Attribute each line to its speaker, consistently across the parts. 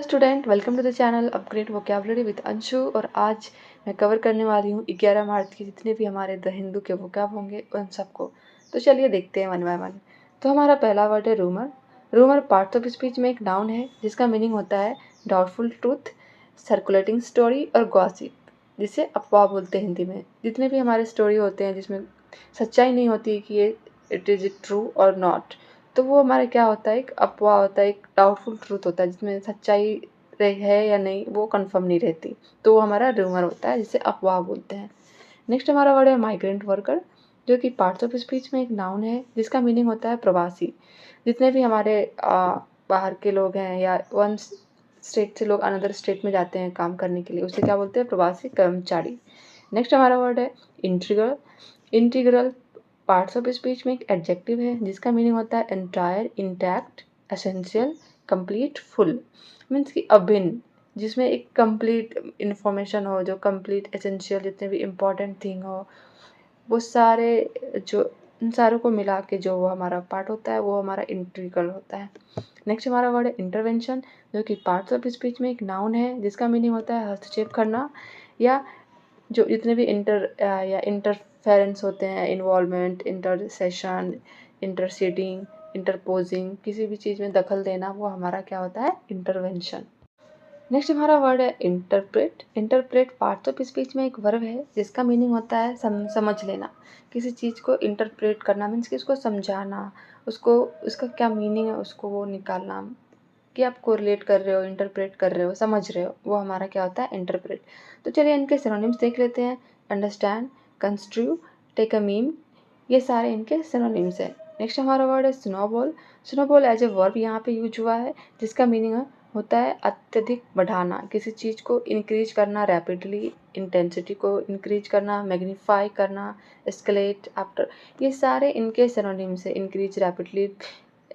Speaker 1: Student, welcome to the channel upgrade vocabulary with Anshu. और आज मैं कवर करने वाली हूँ 11 मार्च के जितने भी हमारे द हिंदू के वोकैब होंगे उन सबको। तो चलिए देखते हैं वन बाय वन। तो हमारा पहला वर्ड है rumour. Rumour parts of speech में एक नाउन है जिसका मीनिंग होता है डाउटफुल ट्रूथ, सर्कुलेटिंग स्टोरी और गॉसिप, जिसे अफवाह बोलते हैं हिंदी में। जितने भी हमारे स्टोरी होते हैं जिसमें सच्चाई नहीं होती कि ये इट इज़ ट्रू और नॉट, तो वो हमारा क्या होता है, एक अफवाह होता है, एक डाउटफुल ट्रूथ होता है जिसमें सच्चाई है या नहीं वो कंफर्म नहीं रहती, तो वो हमारा रूमर होता है जिसे अफवाह बोलते हैं। नेक्स्ट हमारा वर्ड है माइग्रेंट वर्कर, जो कि पार्ट्स ऑफ स्पीच में एक नाउन है जिसका मीनिंग होता है प्रवासी। जितने भी हमारे बाहर के लोग हैं या वन स्टेट से लोग अनदर स्टेट में जाते हैं काम करने के लिए, उसे क्या बोलते हैं, प्रवासी कर्मचारी। नेक्स्ट हमारा वर्ड है integral. Integral parts of speech में एक एडजेक्टिव है जिसका मीनिंग होता है entire, intact, essential, complete, full. Means कि अभिन्न, जिसमें एक कंप्लीट इंफॉर्मेशन हो, जो कंप्लीट एसेंशियल जितने भी इम्पोर्टेंट थिंग हो, वो सारे जो इन सारों को मिला के जो वो हमारा पार्ट होता है वो हमारा इंटीग्रल होता है। नेक्स्ट हमारा वर्ड है इंटरवेंशन, जो कि पार्ट्स ऑफ स्पीच में एक नाउन है जिसका मीनिंग होता है हस्तक्षेप करना, या जो जितने भी या इंटरफेरेंस होते हैं, इन्वॉल्वमेंट, इंटरसेशन, इंटरसीडिंग, इंटरपोजिंग, किसी भी चीज़ में दखल देना, वो हमारा क्या होता है, इंटरवेंशन। नेक्स्ट हमारा वर्ड है interpret. Interpret parts of speech में एक वर्ब है जिसका मीनिंग होता है समझ लेना। किसी चीज़ को इंटरप्रेट करना मीन्स कि उसको समझाना, उसको उसका क्या मीनिंग है उसको वो निकालना, कि आप कोरिलेट कर रहे हो, इंटरप्रेट कर रहे हो, समझ रहे हो, वो हमारा क्या होता है, इंटरप्रेट। तो चलिए इनके सिनोनिम्स देख लेते हैं। Understand, construe, take a mean, ये सारे इनके सिनोनिम्स हैं। नेक्स्ट हमारा वर्ड है snowball. Snowball as a verb यहाँ पे यूज हुआ है जिसका मीनिंग होता है अत्यधिक बढ़ाना, किसी चीज़ को इंक्रीज करना रैपिडली, इंटेंसिटी को इंक्रीज करना, मैग्नीफाई करना, एस्केलेट आफ्टर, ये सारे इनके सिनोनिम्स है। इंक्रीज रैपिडली,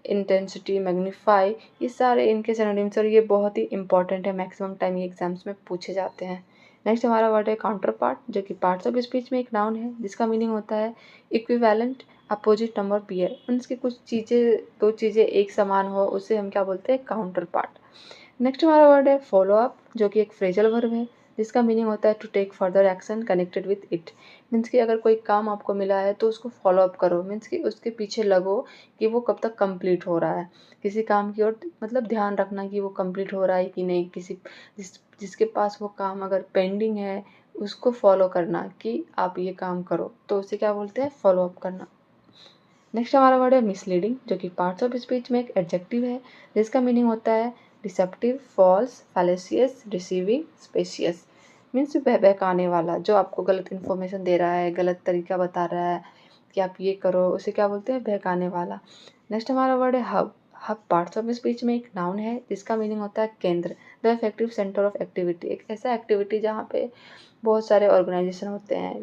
Speaker 1: इंटेंसिटी, मैग्नीफाई, ये सारे इनके सिनोनिम्स और ये बहुत ही इंपॉर्टेंट है, मैक्सिमम टाइम ये एग्जाम्स में पूछे जाते हैं। नेक्स्ट हमारा वर्ड है काउंटर पार्ट, जो कि पार्ट्स ऑफ स्पीच में एक नाउन है जिसका मीनिंग होता है इक्विवेलेंट, अपोजिट नंबर, पेयर। उनकी कुछ चीज़ें, दो चीज़ें एक समान हो, उसे हम क्या बोलते हैं, काउंटर पार्ट। नेक्स्ट हमारा वर्ड है फॉलो अप, जो कि एक फ्रेजल वर्ब है जिसका मीनिंग होता है to take further action connected with it. Means कि अगर कोई काम आपको मिला है तो उसको फॉलो अप करो, मीन्स कि उसके पीछे लगो कि वो कब तक कंप्लीट हो रहा है। किसी काम की ओर मतलब ध्यान रखना कि वो कंप्लीट हो रहा है कि नहीं। जिसके पास वो काम अगर पेंडिंग है उसको फॉलो करना कि आप ये काम करो, तो उसे क्या बोलते हैं, फॉलो अप करना। नेक्स्ट हमारा वर्ड है मिसलीडिंग, जो कि पार्ट्स ऑफ स्पीच में एक एडजेक्टिव है जिसका मीनिंग होता है deceptive, false, fallacious, deceiving, specious. Means बहकाने वाला, जो आपको गलत इन्फॉर्मेशन दे रहा है, गलत तरीका बता रहा है कि आप ये करो, उसे क्या बोलते हैं, बहकाने वाला। नेक्स्ट हमारा वर्ड है hub. Hub parts of speech में एक नाउन है जिसका मीनिंग होता है केंद्र, the effective centre of activity. एक ऐसा एक्टिविटी जहाँ पे बहुत सारे ऑर्गेनाइजेशन होते हैं,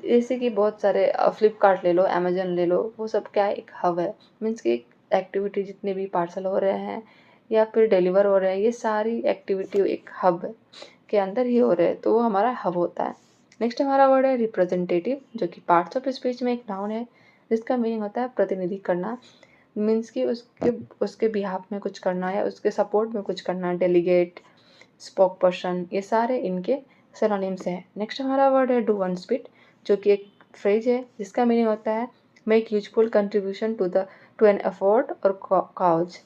Speaker 1: जैसे कि बहुत सारे फ्लिपकार्ट ले लो, अमेजन ले लो, वो सब क्या है, एक हब है। मीन्स कि एक्टिविटी जितने भी पार्सल हो रहे हैं या फिर डिलीवर हो रहे हैं, ये सारी एक्टिविटी एक हब के अंदर ही हो रहे हैं, तो वो हमारा हब होता है। नेक्स्ट हमारा वर्ड है रिप्रेजेंटेटिव, जो कि पार्ट्स ऑफ स्पीच में एक नाउन है जिसका मीनिंग होता है प्रतिनिधि करना। मीन्स कि उसके उसके बिहाफ में कुछ करना या उसके सपोर्ट में कुछ करना, डेलीगेट, स्पोक पर्सन, ये सारे इनके सिनोनिम्स हैं। नेक्स्ट हमारा वर्ड है डू वन स्पिट, जो कि एक फ्रेज है जिसका मीनिंग होता है make useful contribution to an effort और काउज।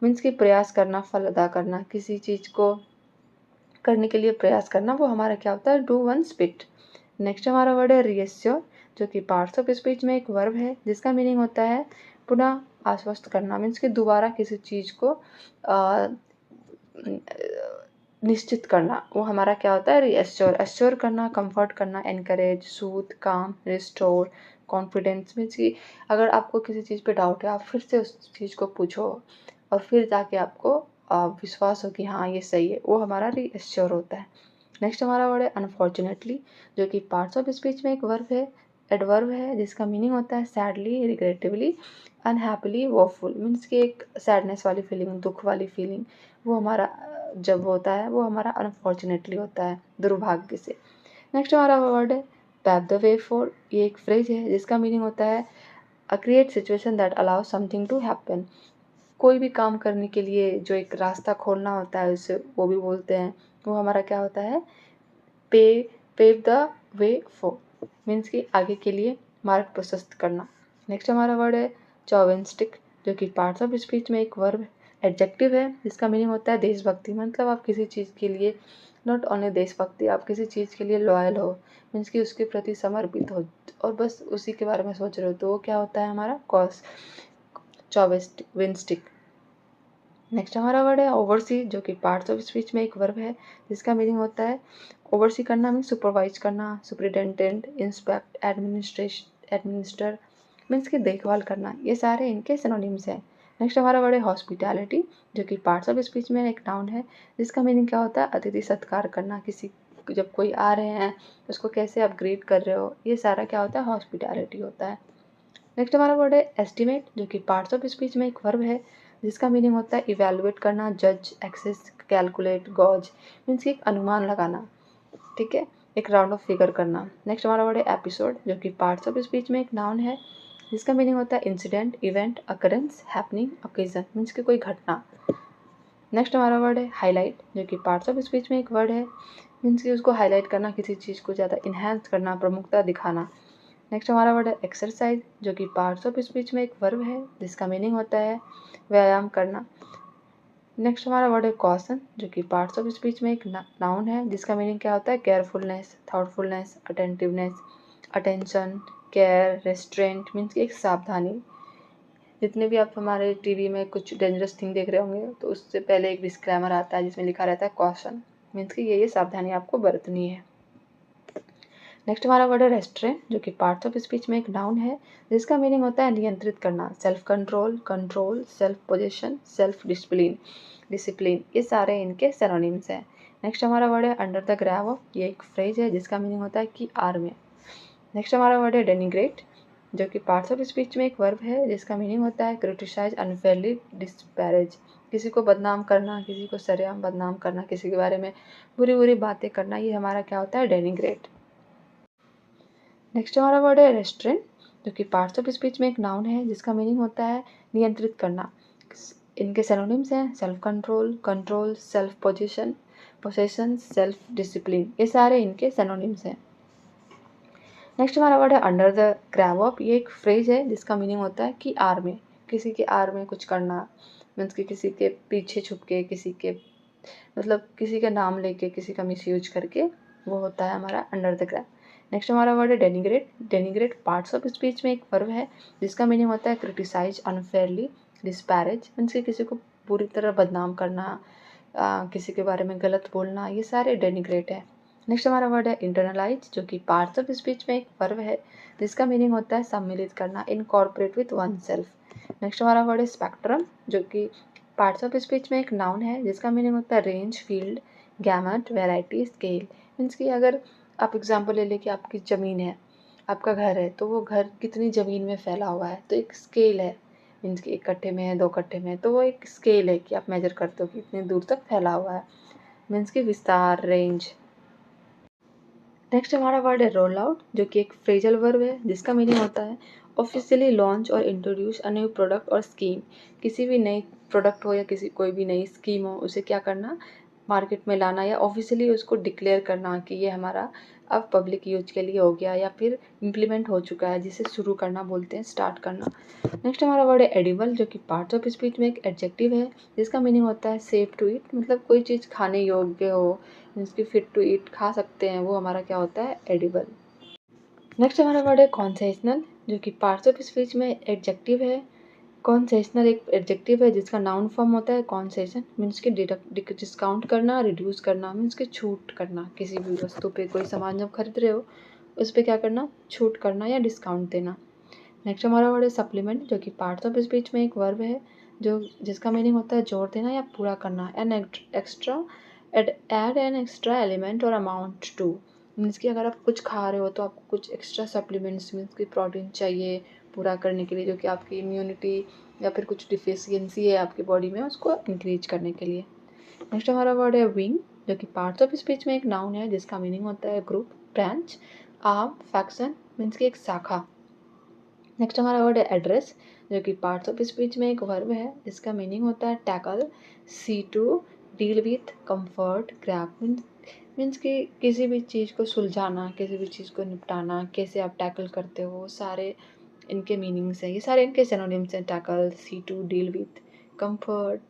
Speaker 1: मीन्स कि प्रयास करना, फल अदा करना, किसी चीज़ को करने के लिए प्रयास करना, वो हमारा क्या होता है, डू वन स्पिट। नेक्स्ट हमारा वर्ड है रीएश्योर, जो कि पार्ट्स ऑफ स्पीच में एक वर्ब है जिसका मीनिंग होता है पुनः आश्वस्त करना। मीन्स कि दोबारा किसी चीज़ को निश्चित करना, वो हमारा क्या होता है, रीएश्योर। एश्योर करना, कंफर्ट करना, एनकरेज, सूथ, काम, रिस्टोर, कॉन्फिडेंस। मीन्स कि अगर आपको किसी चीज़ पे डाउट है, आप फिर से उस चीज़ को पूछो और फिर जाके आपको विश्वास हो कि हाँ ये सही है, वो हमारा रीएश्योर होता है। नेक्स्ट हमारा वर्ड है अनफॉर्चुनेटली, जो कि पार्ट्स ऑफ स्पीच में एक वर्ब है, एडवर्ब है जिसका मीनिंग होता है सैडली, रिग्रेटिवली, अनहैप्पीली, वोफुल। मीन्स कि एक सैडनेस वाली फीलिंग, दुख वाली फीलिंग, वो हमारा जब होता है वो हमारा अनफॉर्चुनेटली होता है, दुर्भाग्य से। नेक्स्ट हमारा वर्ड है पैव द वे फॉर, ये एक फ्रेज है जिसका मीनिंग होता है a create situation that allow something to happen. कोई भी काम करने के लिए जो एक रास्ता खोलना होता है उसे वो भी बोलते हैं, वो हमारा क्या होता है, pave the way for, means कि आगे के लिए मार्ग प्रशस्त करना। नेक्स्ट हमारा वर्ड है चॉविस्टिक, जो कि पार्ट्स ऑफ स्पीच में एक वर्ब एडजेक्टिव है जिसका मीनिंग होता है देशभक्ति। मतलब आप किसी चीज़ के लिए, नॉट ओनली देशभक्ति, आप किसी चीज़ के लिए लॉयल हो, मीन्स कि उसके प्रति समर्पित हो और बस उसी के बारे में सोच रहे हो, तो वो क्या होता है हमारा चॉविस्टिक। नेक्स्ट हमारा वर्ड है ओवरसी, जो कि पार्ट्स ऑफ स्पीच में एक वर्ब है जिसका मीनिंग होता है ओवरसी करना, मीन्स सुपरवाइज करना, सुपरिटेंडेंट, इंस्पेक्ट, एडमिनिस्टर, मीन्स की देखभाल करना। ये सारे इनके सिनोनिम्स हैं। नेक्स्ट हमारा वर्ड है हॉस्पिटैलिटी, जो कि पार्ट्स ऑफ स्पीच में एक नाउन है जिसका मीनिंग क्या होता है अतिथि सत्कार करना, किसी जब कोई आ रहे हैं उसको कैसे आप ग्रीट कर रहे हो, ये सारा क्या होता है हॉस्पिटैलिटी होता है। नेक्स्ट हमारा वर्ड है एस्टिमेट, जो कि पार्ट्स ऑफ स्पीच में एक वर्ब है जिसका मीनिंग होता है इवेलुएट करना, जज, एक्सेस, कैलकुलेट, गॉज, मीन्स कि एक अनुमान लगाना, ठीक है, एक राउंड ऑफ फिगर करना। नेक्स्ट हमारा वर्ड है एपिसोड, जो कि पार्ट्स ऑफ स्पीच में एक नाउन है जिसका मीनिंग होता है incident, event, occurrence, happening, occasion, means कि कोई घटना। नेक्स्ट हमारा वर्ड है हाईलाइट, जो कि पार्ट्स ऑफ स्पीच में एक वर्ड है, मीन्स कि उसको हाईलाइट करना, किसी चीज़ को ज़्यादा इन्हेंस करना, प्रमुखता दिखाना। नेक्स्ट हमारा वर्ड है एक्सरसाइज, जो कि पार्ट्स ऑफ स्पीच में एक वर्ब है जिसका मीनिंग होता है व्यायाम करना। नेक्स्ट हमारा वर्ड है कॉशन, जो कि पार्ट्स ऑफ स्पीच में एक नाउन है जिसका मीनिंग क्या होता है carefulness, thoughtfulness, attentiveness, attention, care, restaurant, means की एक सावधानी। जितने भी आप हमारे टीवी में कुछ डेंजरस थिंग देख रहे होंगे तो उससे पहले एक डिस्क्लेमर आता है जिसमें लिखा रहता है कॉशन, मीन्स कि ये सावधानी आपको बरतनी है। नेक्स्ट हमारा वर्ड है रेस्ट्रेंट, जो कि पार्ट्स ऑफ स्पीच में एक नाउन है जिसका मीनिंग होता है नियंत्रित करना, self control, control, self possession, self discipline, ये सारे इनके सिनोनिम्स हैं। नेक्स्ट हमारा वर्ड है अंडर द ग्रैव ऑफ, ये एक फ्रेज है जिसका मीनिंग होता है कि आर में। नेक्स्ट हमारा वर्ड है डेनिग्रेट, जो कि पार्ट्स ऑफ स्पीच में एक वर्ब है जिसका मीनिंग होता है क्रिटिसाइज, अनफेयरली, डिस्पैरेज, किसी को बदनाम करना, किसी को सरेआम बदनाम करना, किसी के बारे में बुरी बुरी बातें करना, ये हमारा क्या होता है डेनिग्रेट। नेक्स्ट हमारा वर्ड है रेस्ट्रेंट, जो कि पार्ट्स ऑफ स्पीच में एक नाउन है जिसका मीनिंग होता है नियंत्रित करना। इनके सिनोनिम्स हैं self control, control, self possession, self discipline, ये सारे इनके सिनोनिम्स हैं। नेक्स्ट हमारा वर्ड है अंडर द ग्रैव ऑफ, ये एक फ्रेज है जिसका मीनिंग होता है कि आर में, किसी के आर में कुछ करना, मीन्स कि किसी के पीछे छुप के, किसी के मतलब किसी का नाम लेके, किसी का मिसयूज करके, वो होता है हमारा अंडर द ग्रैव। नेक्स्ट हमारा वर्ड है denigrate, denigrate parts of speech में एक वर्ब है जिसका मीनिंग होता है क्रिटिसाइज, अनफेयरली, डिस्पैरेज, मीन्स कि किसी को बुरी तरह बदनाम करना, किसी के बारे में गलत बोलना, ये सारे डेनिग्रेट है। नेक्स्ट हमारा वर्ड है इंटरनलाइज, जो कि पार्ट्स ऑफ स्पीच में एक वर्ब है जिसका मीनिंग होता है सम्मिलित करना, incorporate with one self. Next हमारा वर्ड है स्पेक्ट्रम, जो कि पार्ट्स ऑफ स्पीच में एक नाउन है जिसका मीनिंग होता है range, field, gamut, variety, scale, means कि अगर आप एग्जाम्पल ले लें कि आपकी ज़मीन है, आपका घर है, तो वो घर कितनी ज़मीन में फैला हुआ है, तो एक स्केल है, मीन्स कि 1 कट्ठे में है, 2 कट्ठे में है, तो वो एक स्केल है कि आप मेजर करते हो कि इतनी दूर तक फैला हुआ है, मीन्स कि विस्तार, रेंज। नेक्स्ट हमारा वर्ड है रोल आउट, जो कि एक फ्रेजल वर्ब है जिसका मीनिंग होता है ऑफिशियली लॉन्च और इंट्रोड्यूस अ न्यू प्रोडक्ट और स्कीम, किसी भी नई प्रोडक्ट हो या किसी कोई भी नई स्कीम हो उसे क्या करना, मार्केट में लाना या ऑफिशियली उसको डिक्लेयर करना कि ये हमारा अब पब्लिक यूज के लिए हो गया या फिर इम्प्लीमेंट हो चुका है, जिसे शुरू करना बोलते हैं, स्टार्ट करना। नेक्स्ट हमारा वर्ड है एडिबल, जो कि पार्ट्स ऑफ स्पीच में एक एडजेक्टिव है जिसका मीनिंग होता है सेफ टू ईट, मतलब कोई चीज़ खाने योग्य हो, जिसकी फिट टू ईट, खा सकते हैं, वो हमारा क्या होता है एडिबल। नेक्स्ट हमारा वर्ड है कॉन्सेशनल, जो कि पार्ट्स ऑफ स्पीच में एडजेक्टिव है। कॉन्सेशनल एक एडजेक्टिव है जिसका नाउन फॉर्म होता है कॉन्सेशन, मीन्स कि डिस्काउंट करना, रिड्यूस करना, मीन्स कि छूट करना, किसी भी वस्तु पे, कोई सामान जब खरीद रहे हो उस पर क्या करना, छूट करना या डिस्काउंट देना। नेक्स्ट हमारा वर्ड है सप्लीमेंट, जो कि पार्ट्स ऑफ स्पीच में एक वर्ब है जो जिसका मीनिंग होता है जोड़ देना या पूरा करना, एड एन एक्स्ट्रा एलिमेंट और अमाउंट टू, मीन्स कि अगर आप कुछ खा रहे हो तो आपको कुछ एक्स्ट्रा सप्लीमेंट्स, मीन्स कि प्रोटीन चाहिए पूरा करने के लिए, जो कि आपकी इम्यूनिटी या फिर कुछ डिफिशियंसी है आपकी बॉडी में उसको इंक्रीज करने के लिए। नेक्स्ट हमारा वर्ड है विंग, जो कि पार्ट्स ऑफ स्पीच में एक नाउन है जिसका मीनिंग होता है group, branch, arm, faction, means कि एक शाखा। नेक्स्ट हमारा वर्ड है एड्रेस, जो कि पार्ट्स ऑफ स्पीच में एक वर्ब है जिसका मीनिंग होता है tackle, see to deal with, comfort, grab means कि किसी भी चीज़ को सुलझाना, किसी भी चीज़ को निपटाना, कैसे आप टैकल करते हो, सारे इनके मीनिंग्स हैं। ये सारे इनके सिनोनिम्स हैं, tackle, see to deal with, comfort,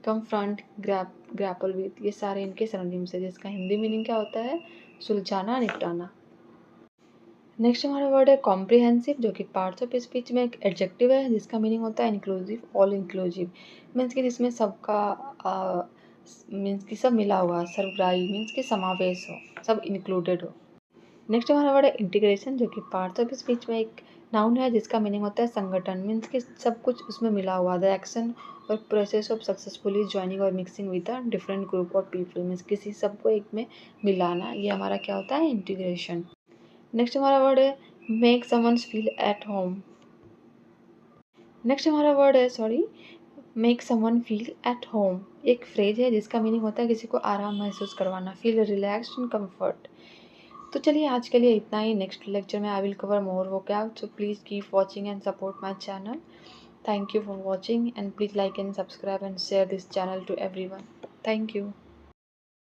Speaker 1: confront, grapple with, ये सारे इनके सिनोनिम्स हैं जिसका हिंदी मीनिंग क्या होता है, सुलझाना, निपटाना। नेक्स्ट हमारा वर्ड है कॉम्प्रिहेंसिव, जो कि पार्ट्स ऑफ स्पीच में एक एडजेक्टिव है जिसका मीनिंग होता है इंक्लूसिव, ऑल इंक्लूसिव मीन्स कि जिसमें सबका मीन्स कि सब मिला हुआ, सर्वग्राही मीन्स कि समावेश हो, सब इंक्लूडेड हो। नेक्स्ट हमारा वर्ड है इंटीग्रेशन, जो कि पार्ट्स ऑफ स्पीच में एक नाउन है जिसका मीनिंग होता है संगठन मीन्स कि सब कुछ उसमें मिला हुआ, द एक्शन और प्रोसेस ऑफ सक्सेसफुली ज्वाइनिंग और mixing with a different group of people means किसी सबको एक में मिलाना, ये हमारा क्या होता है, इंटीग्रेशन। नेक्स्ट हमारा वर्ड है make someone's feel at home. Next हमारा वर्ड है make someone feel at home, एक फ्रेज है जिसका मीनिंग होता है किसी को आराम महसूस करवाना, फील रिलैक्स्ड एंड कंफर्ट। तो चलिए आज के लिए इतना ही। नेक्स्ट लेक्चर में I will cover more vocab, so please keep watching and support my channel. Thank you for watching and please like and subscribe and share this channel to everyone. Thank you.